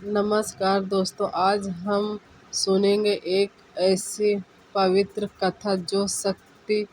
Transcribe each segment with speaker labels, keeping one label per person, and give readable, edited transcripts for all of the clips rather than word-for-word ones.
Speaker 1: नमस्कार दोस्तों, आज हम सुनेंगे एक ऐसी पवित्र कथा जो शक्ति,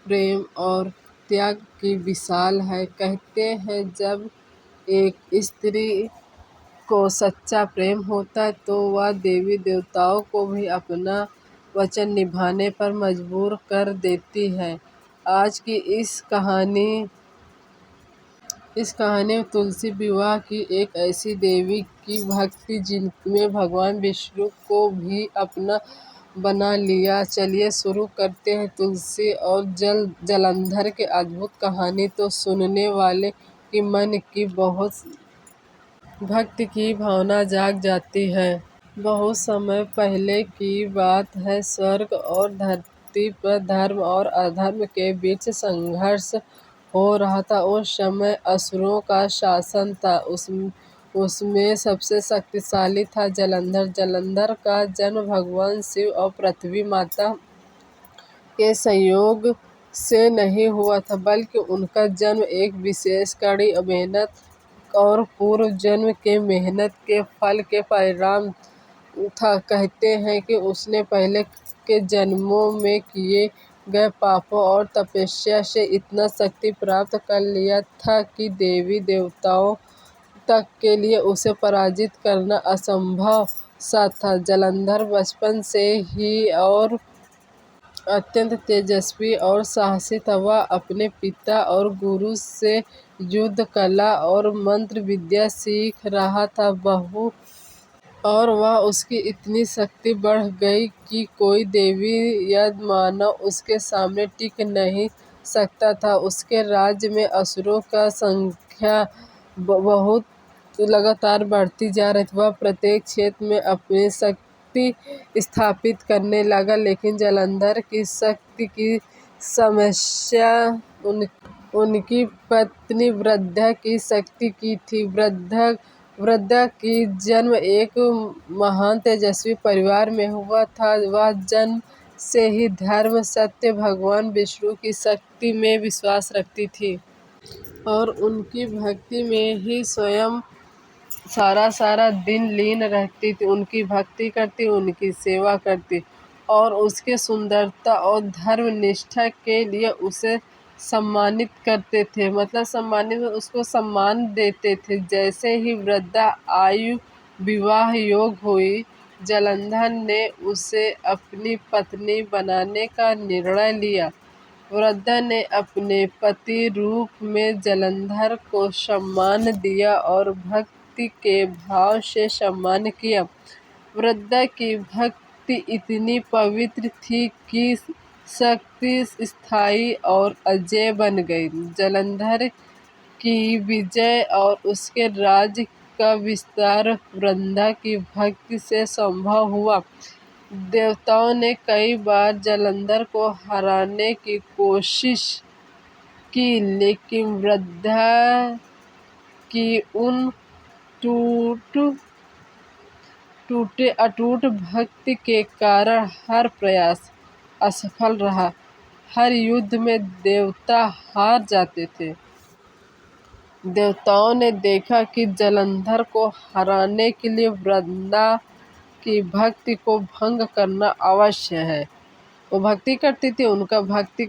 Speaker 1: प्रेम और त्याग की मिसाल है। कहते हैं जब एक स्त्री को सच्चा प्रेम होता है तो वह देवी देवताओं को भी अपना वचन निभाने पर मजबूर कर देती है। आज की इस कहानी में तुलसी विवाह की एक ऐसी देवी की भक्ति जिनमें भगवान विष्णु को भी अपना बना लिया। चलिए शुरू करते हैं तुलसी और जलंधर की अद्भुत कहानी। तो सुनने वाले की मन की बहुत भक्ति की भावना जाग जाती है। बहुत समय पहले की बात है। स्वर्ग और धरती पर धर्म और अधर्म के बीच संघर्ष हो रहा था। उस समय असुरों का शासन था। उसमें सबसे शक्तिशाली था जलंधर। जलंधर का जन्म भगवान शिव और पृथ्वी माता के संयोग से नहीं हुआ था, बल्कि उनका जन्म एक विशेष कड़ी मेहनत और पूर्व जन्म के मेहनत के फल के परिणाम था। कहते हैं कि उसने पहले के जन्मों में किए गए पापों और तपस्या से इतना शक्ति प्राप्त कर लिया था कि देवी देवताओं तक के लिए उसे पराजित करना असंभव सा था। जलंधर बचपन से ही और अत्यंत तेजस्वी और साहसी था। वह अपने पिता और गुरु से युद्ध कला और मंत्र विद्या सीख रहा था। और वह उसकी इतनी शक्ति बढ़ गई कि कोई देवी या मानव उसके सामने टिक नहीं सकता था। उसके राज्य में असुरों का संख्या बहुत लगातार बढ़ती जा रही थी। वह प्रत्येक क्षेत्र में अपनी शक्ति स्थापित करने लगा, लेकिन जलंधर की शक्ति की समस्या उनकी पत्नी वृंदा की शक्ति की थी। वृंदा की जन्म एक महान तेजस्वी परिवार में हुआ था। वह जन्म से ही धर्म, सत्य, भगवान विष्णु की शक्ति में विश्वास रखती थी और उनकी भक्ति में ही स्वयं सारा दिन लीन रहती थी। उनकी भक्ति करती, उनकी सेवा करती और उसके सुंदरता और धर्म निष्ठा के लिए उसे सम्मानित करते थे। उसको सम्मान देते थे। जैसे ही वृंदा आयु विवाह योग हुई, जलंधर ने उसे अपनी पत्नी बनाने का निर्णय लिया। वृंदा ने अपने पति रूप में जलंधर को सम्मान दिया और भक्ति के भाव से सम्मान किया। वृंदा की भक्ति इतनी पवित्र थी कि शक्ति स्थायी और अजेय बन गई। जलंधर की विजय और उसके राज्य का विस्तार वृंदा की भक्ति से संभव हुआ। देवताओं ने कई बार जलंधर को हराने की कोशिश की, लेकिन वृंदा की उन अटूट भक्ति के कारण हर प्रयास असफल रहा। हर युद्ध में देवता हार जाते थे। देवताओं ने देखा कि जलंधर को हराने के लिए वृंदा की भक्ति को भंग करना आवश्यक है। वो भक्ति करती थी, उनका भक्ति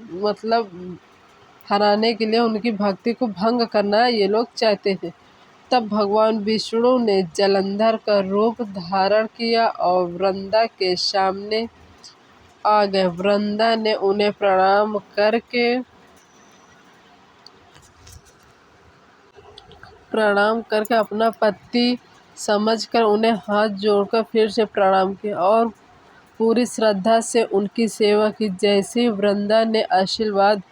Speaker 1: हराने के लिए उनकी भक्ति को भंग करना ये लोग चाहते थे। तब भगवान विष्णु ने जलंधर का रूप धारण किया और वृंदा के सामने आ गए। वृंदा ने उन्हें प्रणाम करके अपना पति समझकर उन्हें हाथ जोड़कर फिर से प्रणाम किया और पूरी श्रद्धा से उनकी सेवा की। जैसे वृंदा ने आशीर्वाद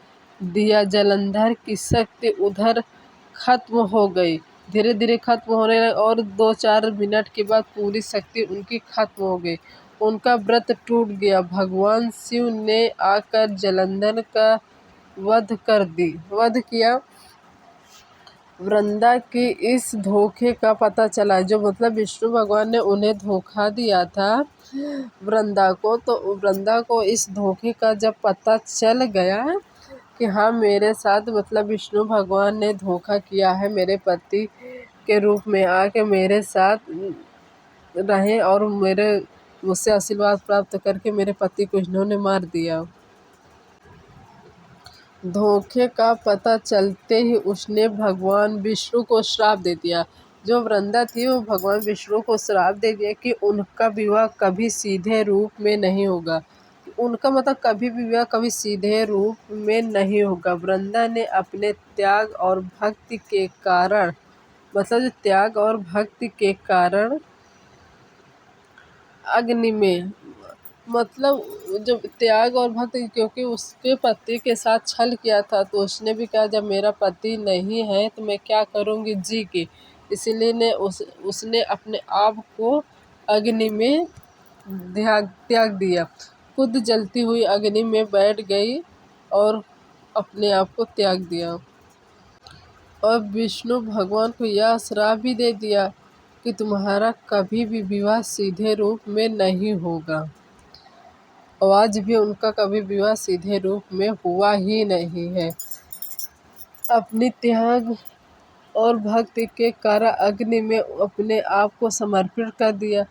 Speaker 1: दिया, जलंधर की शक्ति उधर खत्म हो गई, धीरे धीरे खत्म होने लगी और 2-4 मिनट के बाद पूरी शक्ति उनकी खत्म हो गई। उनका व्रत टूट गया। भगवान शिव ने आकर जलंधर का वध किया। वृंदा की इस धोखे का पता चला, जो विष्णु भगवान ने उन्हें धोखा दिया था वृंदा को। तो वृंदा को इस धोखे का जब पता चल गया कि हाँ, मेरे साथ विष्णु भगवान ने धोखा किया है, मेरे पति के रूप में आके मेरे साथ रहे और मुझसे आशीर्वाद प्राप्त करके मेरे पति को इन्होंने मार दिया। धोखे का पता चलते ही उसने भगवान विष्णु को श्राप दे दिया। जो वृंदा थी वो भगवान विष्णु को श्राप दे दिया कि उनका विवाह कभी सीधे रूप में नहीं होगा। उनका मतलब कभी भी विवाह कभी सीधे रूप में नहीं होगा। वृंदा ने अपने त्याग और भक्ति के कारण मतलब जो त्याग और भक्ति के कारण अग्नि में मतलब जब त्याग और भक्ति क्योंकि उसके पति के साथ छल किया था तो उसने भी कहा जब मेरा पति नहीं है तो मैं क्या करूँगी जी के। इसीलिए उसने अपने आप को अग्नि में त्याग दिया। खुद जलती हुई अग्नि में बैठ गई और अपने आप को त्याग दिया। और विष्णु भगवान को यह श्राप भी दे दिया कि तुम्हारा कभी भी विवाह सीधे रूप में नहीं होगा। और आज भी उनका कभी विवाह सीधे रूप में हुआ ही नहीं है। अपनी त्याग और भक्ति के कारण अग्नि में अपने आप को समर्पित कर दिया।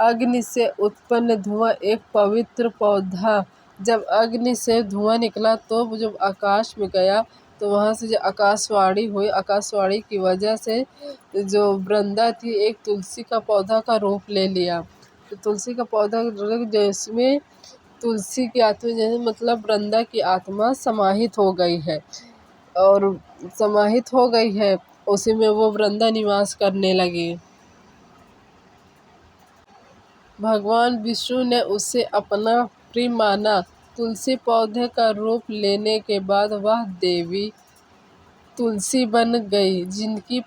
Speaker 1: अग्नि से उत्पन्न धुआं एक पवित्र पौधा जब अग्नि से धुआं निकला तो जब आकाश में गया तो वहाँ से जो आकाशवाणी हुई, आकाशवाणी की वजह से जो वृंदा थी एक तुलसी का पौधा का रूप ले लिया। तो तुलसी का पौधा जिसमें तुलसी की आत्मा जैसे मतलब वृंदा की आत्मा समाहित हो गई है और समाहित हो गई है उसी में वो वृंदा निवास करने लगी। भगवान विष्णु ने उसे अपना प्रिय माना। तुलसी पौधे का रूप लेने के बाद वह देवी तुलसी बन गई जिनकी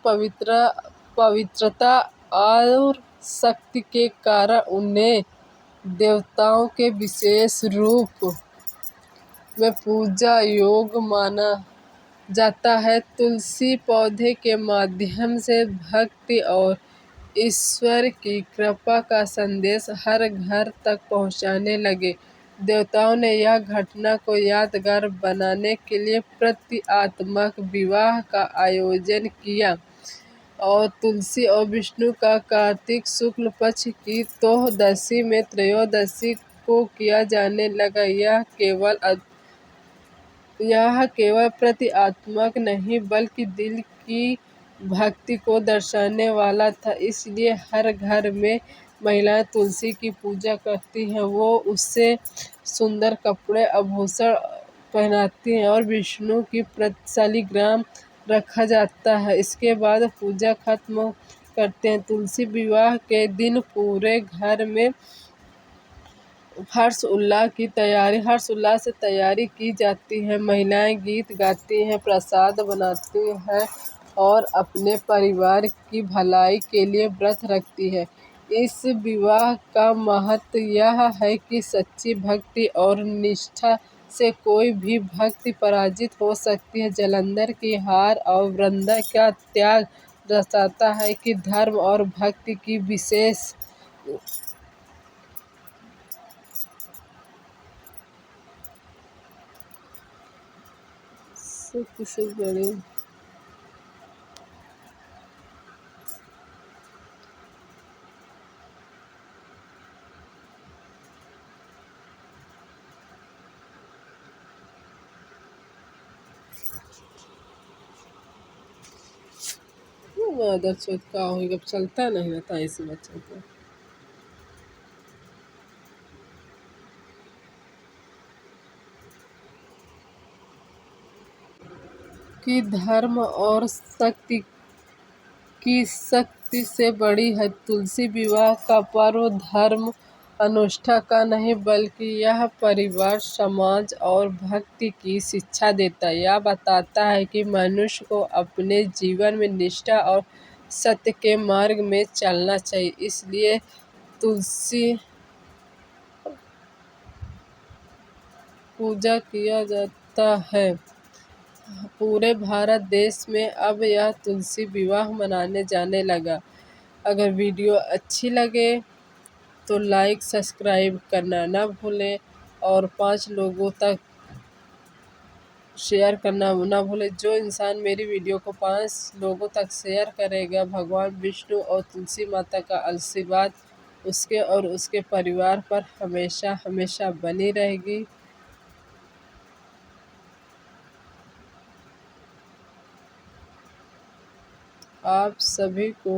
Speaker 1: पवित्रता और शक्ति के कारण उन्हें देवताओं के विशेष रूप में पूजा योग्य माना जाता है। तुलसी पौधे के माध्यम से भक्ति और ईश्वर की कृपा का संदेश हर घर तक पहुंचने लगे। देवताओं ने यह घटना को यादगार बनाने के लिए प्रतीकात्मक विवाह का आयोजन किया और तुलसी और विष्णु का कार्तिक शुक्ल पक्ष की चतुर्दशी में त्रयोदशी को किया जाने लगा। यह केवल प्रतीकात्मक नहीं बल्कि दिल की भक्ति को दर्शाने वाला था। इसलिए हर घर में महिलाएं तुलसी की पूजा करती हैं, वो उससे सुंदर कपड़े आभूषण पहनाती हैं और विष्णु की शालिग्राम रखा जाता है। इसके बाद पूजा खत्म करते हैं। तुलसी विवाह के दिन पूरे घर में हर्ष उल्लास से तैयारी की जाती है। महिलाएं गीत गाती हैं, प्रसाद बनाती हैं और अपने परिवार की भलाई के लिए व्रत रखती है। इस विवाह का महत्व यह है कि सच्ची भक्ति और निष्ठा से कोई भी भक्ति पराजित हो सकती है। जालंधर की हार और वृंदा का त्याग दर्शाता है कि धर्म और भक्ति की विशेष से बड़ी मदद का होगा चलता नहीं रहता ऐसे बच्चों को। कि धर्म और शक्ति की शक्ति से बड़ी है। तुलसी विवाह का पर्व धर्म अनुष्ठान का नहीं बल्कि यह परिवार, समाज और भक्ति की शिक्षा देता है। यह बताता है कि मनुष्य को अपने जीवन में निष्ठा और सत्य के मार्ग में चलना चाहिए। इसलिए तुलसी पूजा किया जाता है। पूरे भारत देश में अब यह तुलसी विवाह मनाने जाने लगा। अगर वीडियो अच्छी लगे तो लाइक सब्सक्राइब करना ना भूलें और 5 लोगों तक शेयर करना ना भूलें। जो इंसान मेरी वीडियो को 5 लोगों तक शेयर करेगा भगवान विष्णु और तुलसी माता का आशीर्वाद उसके और उसके परिवार पर हमेशा हमेशा बनी रहेगी। आप सभी को